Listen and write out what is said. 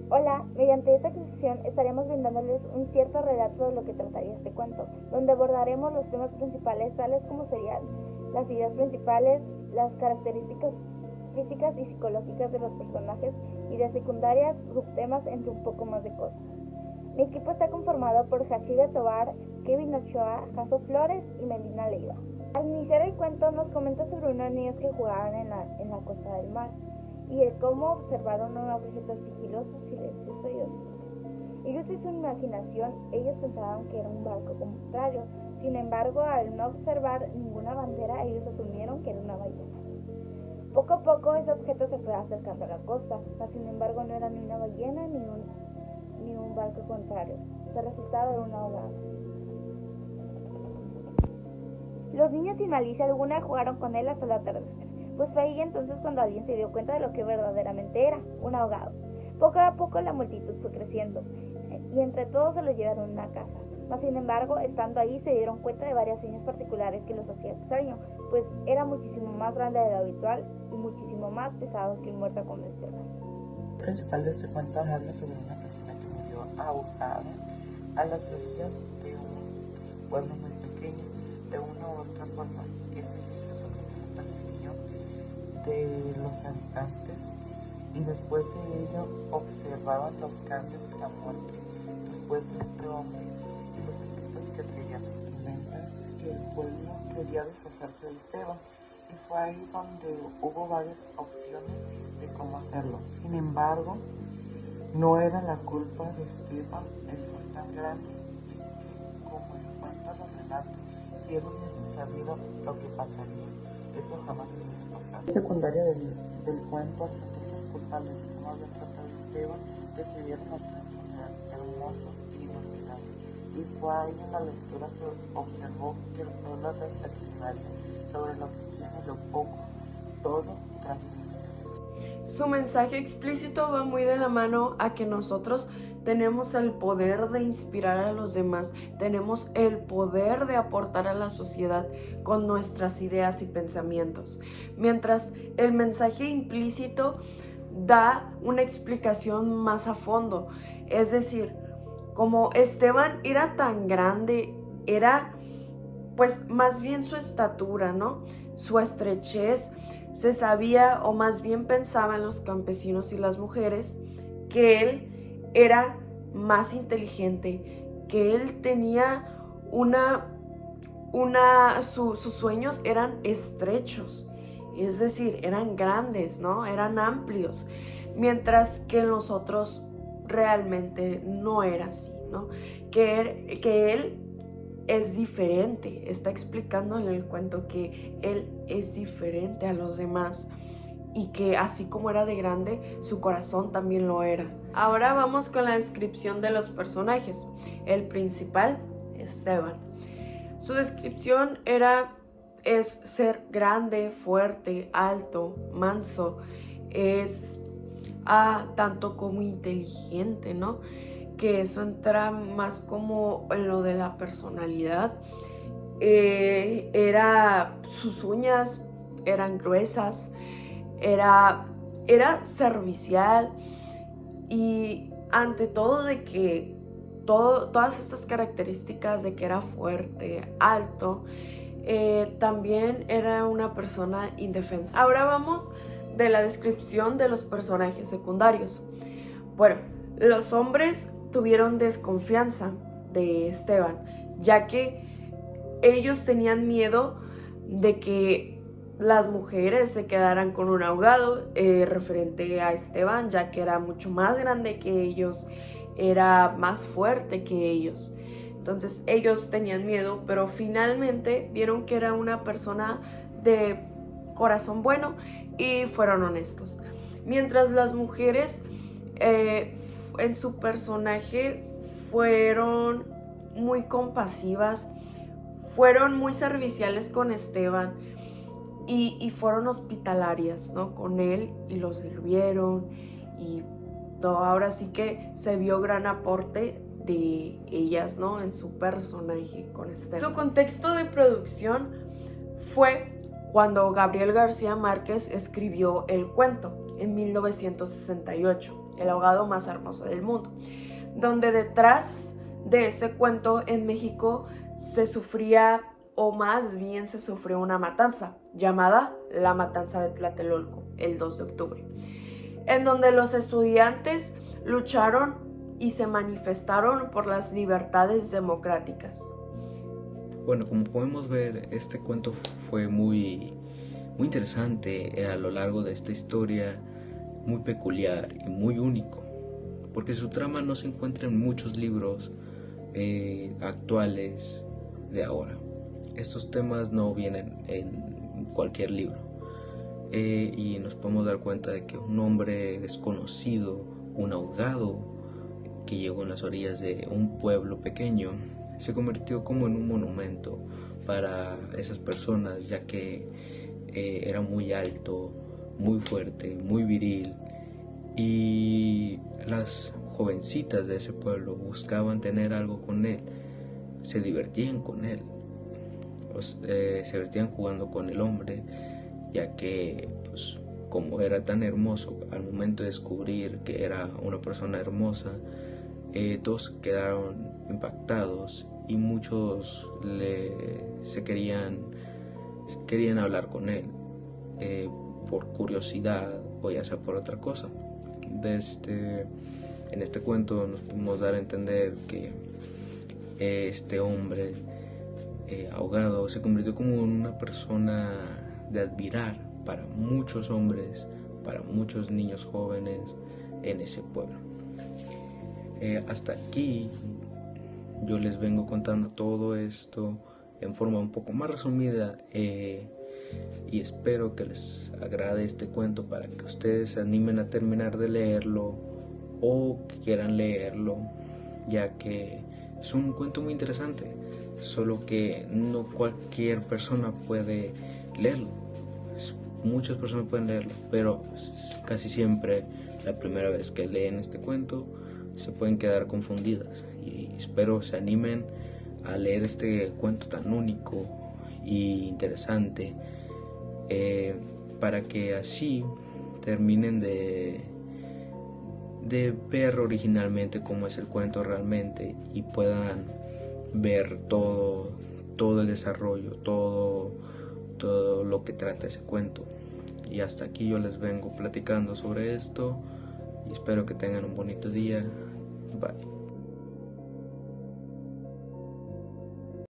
Hola, mediante esta exposición estaremos brindándoles un cierto relato de lo que trataría este cuento, donde abordaremos los temas principales tales como serían las ideas principales, las características físicas y psicológicas de los personajes, ideas secundarias, subtemas, entre un poco más de cosas. Mi equipo está conformado por Hashida Tobar, Kevin Ochoa, Jaso Flores y Melina Leiva. Al iniciar el cuento nos comenta sobre unos niños que jugaban en la costa del mar y el cómo observaron un objeto sigiloso, silencioso y oscuro. Ellos en su imaginación, ellos pensaban que era un barco contrario. Sin embargo, al no observar ninguna bandera, ellos asumieron que era una ballena. Poco a poco ese objeto se fue acercando a la costa, mas sin embargo no era ni una ballena ni un barco contrario. Se resultaba de una ahogado. Los niños sin malicia alguna jugaron con él hasta el atardecer, pues fue ahí entonces cuando alguien se dio cuenta de lo que verdaderamente era, un ahogado. Poco a poco la multitud fue creciendo, y entre todos se lo llevaron a una casa. Mas sin embargo, estando ahí se dieron cuenta de varias señas particulares que los hacía extraño, pues era muchísimo más grande de lo habitual y muchísimo más pesado que un muerto convencional. El principal de este cuento habla sobre una persona que murió ahogada a las orillas de un pueblo muy pequeño. De una u otra forma, este suceso generó persecución de los habitantes y después de ello observaban los cambios de la muerte después de este hombre y los efectos que traía su tormenta, que el pueblo quería deshacerse de Esteban, y fue ahí donde hubo varias opciones de cómo hacerlo. Sin embargo, no era la culpa de Esteban el ser tan grande, y que, como el cuento lo relata, si él hubiese sabido lo que pasaría, eso jamás hubiese pasado. La secundaria del cuento, al sentir los culpables de cómo habían tratado a Esteban, decidieron hacer un funeral hermoso y inolvidable. Y fue ahí en la lectura se observó que el pueblo reflexionaría sobre lo que tiene, lo poco, todo gracias a Esteban. Su mensaje explícito va muy de la mano a que nosotros tenemos el poder de inspirar a los demás, tenemos el poder de aportar a la sociedad con nuestras ideas y pensamientos. Mientras el mensaje implícito da una explicación más a fondo, es decir, como Esteban era tan grande, era pues más bien su estatura, ¿no? Su estrechez, se sabía, o más bien pensaban los campesinos y las mujeres, que él era más inteligente, que él tenía sus sueños eran estrechos, es decir, eran grandes, ¿no? Eran amplios, mientras que los otros realmente no era así, ¿no? Que él es diferente, está explicando en el cuento que él es diferente a los demás y que así como era de grande, su corazón también lo era. Ahora vamos con la descripción de los personajes. El principal, Esteban. Su descripción es ser grande, fuerte, alto, manso, es tanto como inteligente, ¿no? Que eso entra más como en lo de la personalidad. Sus uñas eran gruesas, era servicial, y ante todo de que todas estas características de que era fuerte, alto, también era una persona indefensa. Ahora vamos de la descripción de los personajes secundarios. Bueno, los hombres tuvieron desconfianza de Esteban, ya que ellos tenían miedo de que las mujeres se quedaran con un ahogado referente a Esteban, ya que era mucho más grande que ellos, era más fuerte que ellos. Entonces ellos tenían miedo, pero finalmente vieron que era una persona de corazón bueno y fueron honestos. Mientras las mujeres en su personaje fueron muy compasivas, fueron muy serviciales con Esteban y fueron hospitalarias, ¿no? Con él, y lo sirvieron y todo. Ahora sí que se vio gran aporte de ellas, ¿no? En su personaje con Esteban. Su contexto de producción fue cuando Gabriel García Márquez escribió el cuento en 1968. el ahogado más hermoso del mundo, donde detrás de ese cuento en México se sufría, o más bien se sufrió una matanza llamada la Matanza de Tlatelolco, el 2 de octubre, en donde los estudiantes lucharon y se manifestaron por las libertades democráticas. Bueno, como podemos ver, este cuento fue muy interesante a lo largo de esta historia, muy peculiar y muy único, porque su trama no se encuentra en muchos libros actuales de ahora. Estos temas no vienen en cualquier libro, y nos podemos dar cuenta de que un hombre desconocido, un ahogado que llegó en las orillas de un pueblo pequeño, se convirtió como en un monumento para esas personas, ya que era muy alto, muy fuerte, muy viril, y las jovencitas de ese pueblo buscaban tener algo con él, se divertían con él, se divertían jugando con el hombre, ya que pues, como era tan hermoso, al momento de descubrir que era una persona hermosa, todos quedaron impactados y muchos querían hablar con él, por curiosidad o ya sea por otra cosa. En este cuento nos podemos dar a entender que este hombre ahogado se convirtió como en una persona de admirar para muchos hombres, para muchos niños jóvenes en ese pueblo. Hasta aquí yo les vengo contando todo esto en forma un poco más resumida, y espero que les agrade este cuento para que ustedes se animen a terminar de leerlo o que quieran leerlo, ya que es un cuento muy interesante, solo que no cualquier persona puede leerlo. Muchas personas pueden leerlo, pero casi siempre la primera vez que leen este cuento se pueden quedar confundidas, y espero se animen a leer este cuento tan único y interesante, para que así terminen de ver originalmente cómo es el cuento realmente y puedan ver todo el desarrollo, todo lo que trata ese cuento. Y hasta aquí yo les vengo platicando sobre esto y espero que tengan un bonito día. Bye.